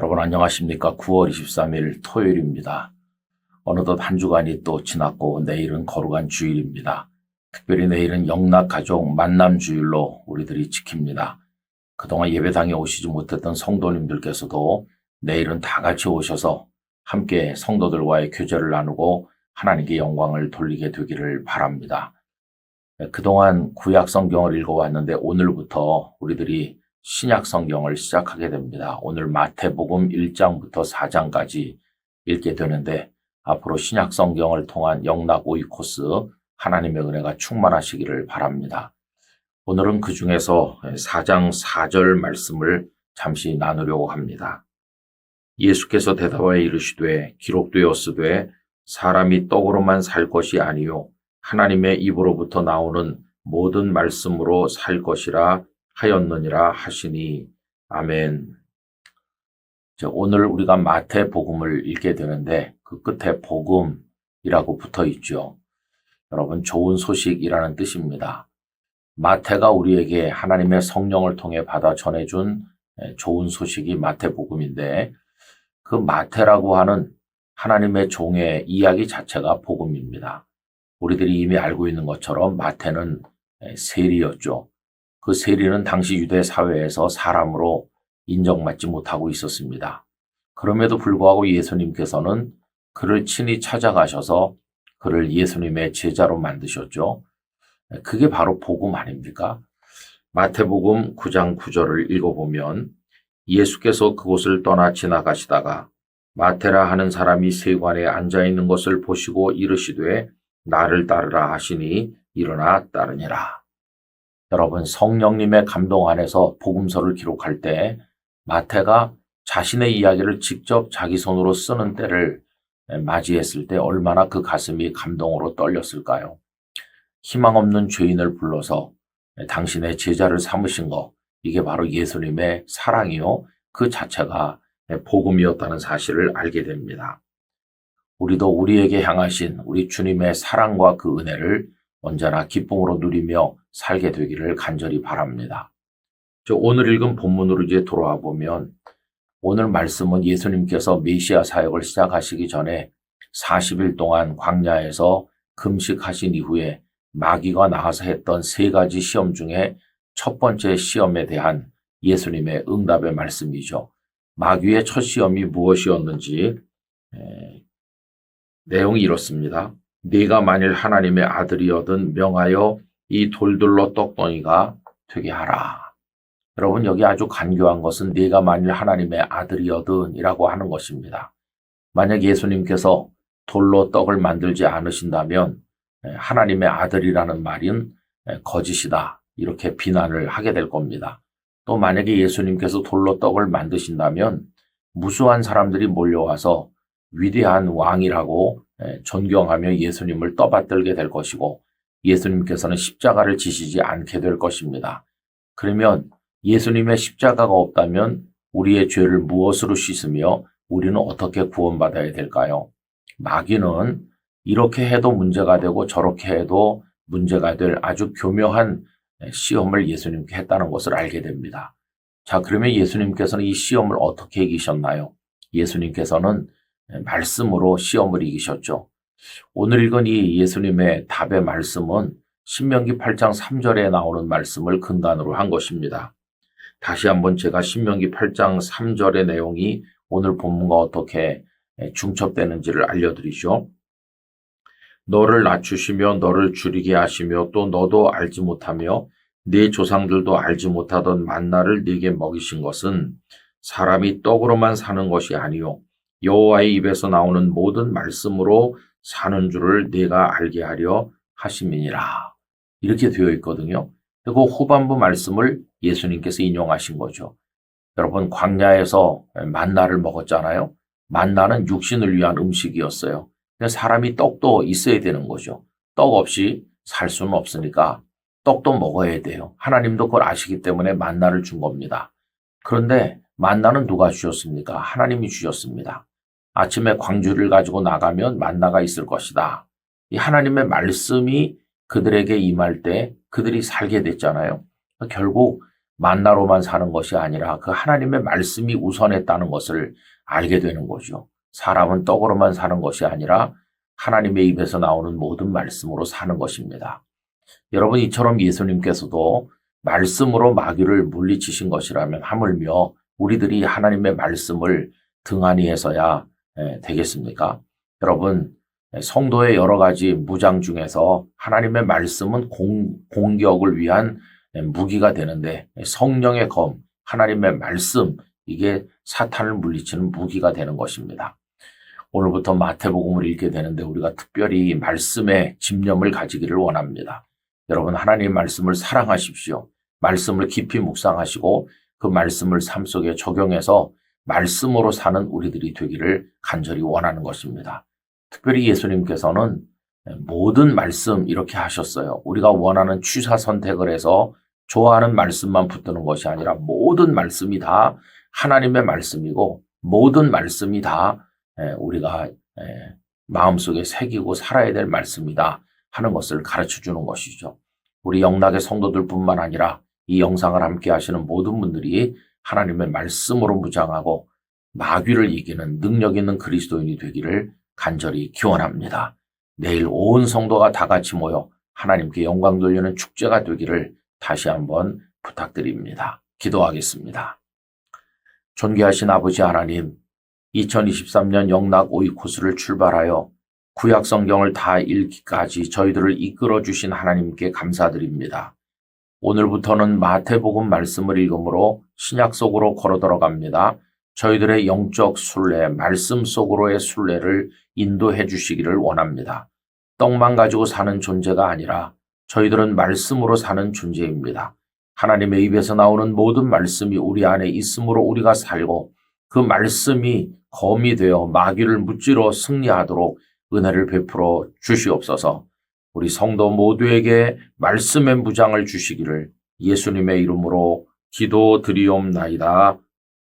여러분 안녕하십니까? 9월 23일 토요일입니다. 어느덧 한 주간이 또 지났고 내일은 거룩한 주일입니다. 특별히 내일은 영락가족 만남주일로 우리들이 지킵니다. 그동안 예배당에 오시지 못했던 성도님들께서도 내일은 다 같이 오셔서 함께 성도들과의 교제를 나누고 하나님께 영광을 돌리게 되기를 바랍니다. 그동안 구약 성경을 읽어왔는데 오늘부터 우리들이 신약 성경을 시작하게 됩니다. 오늘 마태복음 1장부터 4장까지 읽게 되는데 앞으로 신약 성경을 통한 영락 오이코스 하나님의 은혜가 충만하시기를 바랍니다. 오늘은 그 중에서 4장 4절 말씀을 잠시 나누려고 합니다. 예수께서 대답하여 이르시되 기록되었으되 사람이 떡으로만 살 것이 아니요 하나님의 입으로부터 나오는 모든 말씀으로 살 것이라 하였느니라 하시니 아멘. 오늘 우리가 마태복음을 읽게 되는데 그 끝에 복음이라고 붙어 있죠. 여러분 좋은 소식이라는 뜻입니다. 마태가 우리에게 하나님의 성령을 통해 받아 전해준 좋은 소식이 마태복음인데 그 마태라고 하는 하나님의 종의 이야기 자체가 복음입니다. 우리들이 이미 알고 있는 것처럼 마태는 세리였죠. 그 세리는 당시 유대 사회에서 사람으로 인정받지 못하고 있었습니다. 그럼에도 불구하고 예수님께서는 그를 친히 찾아가셔서 그를 예수님의 제자로 만드셨죠. 그게 바로 복음 아닙니까? 마태복음 9장 9절을 읽어보면 예수께서 그곳을 떠나 지나가시다가 마테라 하는 사람이 세관에 앉아있는 것을 보시고 이르시되 나를 따르라 하시니 일어나 따르니라. 여러분 성령님의 감동 안에서 복음서를 기록할 때 마태가 자신의 이야기를 직접 자기 손으로 쓰는 때를 맞이했을 때 얼마나 그 가슴이 감동으로 떨렸을까요? 희망 없는 죄인을 불러서 당신의 제자를 삼으신 것, 이게 바로 예수님의 사랑이요 그 자체가 복음이었다는 사실을 알게 됩니다. 우리도 우리에게 향하신 우리 주님의 사랑과 그 은혜를 언제나 기쁨으로 누리며 살게 되기를 간절히 바랍니다. 오늘 읽은 본문으로 이제 돌아와 보면 오늘 말씀은 예수님께서 메시아 사역을 시작하시기 전에 40일 동안 광야에서 금식하신 이후에 마귀가 나와서 했던 세 가지 시험 중에 첫 번째 시험에 대한 예수님의 응답의 말씀이죠. 마귀의 첫 시험이 무엇이었는지 내용이 이렇습니다. 네가 만일 하나님의 아들이거든 명하여 이 돌들로 떡덩이가 되게 하라. 여러분 여기 아주 간교한 것은 네가 만일 하나님의 아들이거든 이라고 하는 것입니다. 만약 예수님께서 돌로 떡을 만들지 않으신다면 하나님의 아들이라는 말은 거짓이다 이렇게 비난을 하게 될 겁니다. 또 만약에 예수님께서 돌로 떡을 만드신다면 무수한 사람들이 몰려와서 위대한 왕이라고 존경하며 예수님을 떠받들게 될 것이고 예수님께서는 십자가를 지시지 않게 될 것입니다. 그러면 예수님의 십자가가 없다면 우리의 죄를 무엇으로 씻으며 우리는 어떻게 구원받아야 될까요? 마귀는 이렇게 해도 문제가 되고 저렇게 해도 문제가 될 아주 교묘한 시험을 예수님께 했다는 것을 알게 됩니다. 자, 그러면 예수님께서는 이 시험을 어떻게 이기셨나요? 예수님께서는 말씀으로 시험을 이기셨죠. 오늘 읽은 이 예수님의 답의 말씀은 신명기 8장 3절에 나오는 말씀을 근간으로 한 것입니다. 다시 한번 제가 신명기 8장 3절의 내용이 오늘 본문과 어떻게 중첩되는지를 알려드리죠. 너를 낮추시며 너를 줄이게 하시며 또 너도 알지 못하며 네 조상들도 알지 못하던 만나를 네게 먹이신 것은 사람이 떡으로만 사는 것이 아니요 여호와의 입에서 나오는 모든 말씀으로 사는 줄을 네가 알게 하려 하심이니라. 이렇게 되어 있거든요. 그리고 후반부 말씀을 예수님께서 인용하신 거죠. 여러분 광야에서 만나를 먹었잖아요. 만나는 육신을 위한 음식이었어요. 사람이 떡도 있어야 되는 거죠. 떡 없이 살 수는 없으니까 떡도 먹어야 돼요. 하나님도 그걸 아시기 때문에 만나를 준 겁니다. 그런데 만나는 누가 주셨습니까? 하나님이 주셨습니다. 아침에 광주를 가지고 나가면 만나가 있을 것이다. 이 하나님의 말씀이 그들에게 임할 때 그들이 살게 됐잖아요. 결국 만나로만 사는 것이 아니라 그 하나님의 말씀이 우선했다는 것을 알게 되는 거죠. 사람은 떡으로만 사는 것이 아니라 하나님의 입에서 나오는 모든 말씀으로 사는 것입니다. 여러분, 이처럼 예수님께서도 말씀으로 마귀를 물리치신 것이라면 하물며 우리들이 하나님의 말씀을 등한히 해서야 되겠습니까? 여러분, 성도의 여러 가지 무장 중에서 하나님의 말씀은 공격을 위한 무기가 되는데 성령의 검, 하나님의 말씀, 이게 사탄을 물리치는 무기가 되는 것입니다. 오늘부터 마태복음을 읽게 되는데 우리가 특별히 말씀에 집념을 가지기를 원합니다. 여러분, 하나님의 말씀을 사랑하십시오. 말씀을 깊이 묵상하시고 그 말씀을 삶 속에 적용해서 말씀으로 사는 우리들이 되기를 간절히 원하는 것입니다. 특별히 예수님께서는 모든 말씀 이렇게 하셨어요. 우리가 원하는 취사 선택을 해서 좋아하는 말씀만 붙드는 것이 아니라 모든 말씀이 다 하나님의 말씀이고 모든 말씀이 다 우리가 마음속에 새기고 살아야 될 말씀이다 하는 것을 가르쳐주는 것이죠. 우리 영락의 성도들뿐만 아니라 이 영상을 함께 하시는 모든 분들이 하나님의 말씀으로 무장하고 마귀를 이기는 능력 있는 그리스도인이 되기를 간절히 기원합니다. 내일 온 성도가 다 같이 모여 하나님께 영광 돌리는 축제가 되기를 다시 한번 부탁드립니다. 기도하겠습니다. 존귀하신 아버지 하나님, 2023년 영락 오이코스를 출발하여 구약 성경을 다 읽기까지 저희들을 이끌어 주신 하나님께 감사드립니다. 오늘부터는 마태복음 말씀을 읽음으로 신약 속으로 걸어 들어갑니다. 저희들의 영적 순례, 말씀 속으로의 순례를 인도해 주시기를 원합니다. 떡만 가지고 사는 존재가 아니라 저희들은 말씀으로 사는 존재입니다. 하나님의 입에서 나오는 모든 말씀이 우리 안에 있으므로 우리가 살고 그 말씀이 검이 되어 마귀를 무찌러 승리하도록 은혜를 베풀어 주시옵소서. 우리 성도 모두에게 말씀의 무장을 주시기를 예수님의 이름으로 기도드리옵나이다.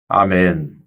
아멘.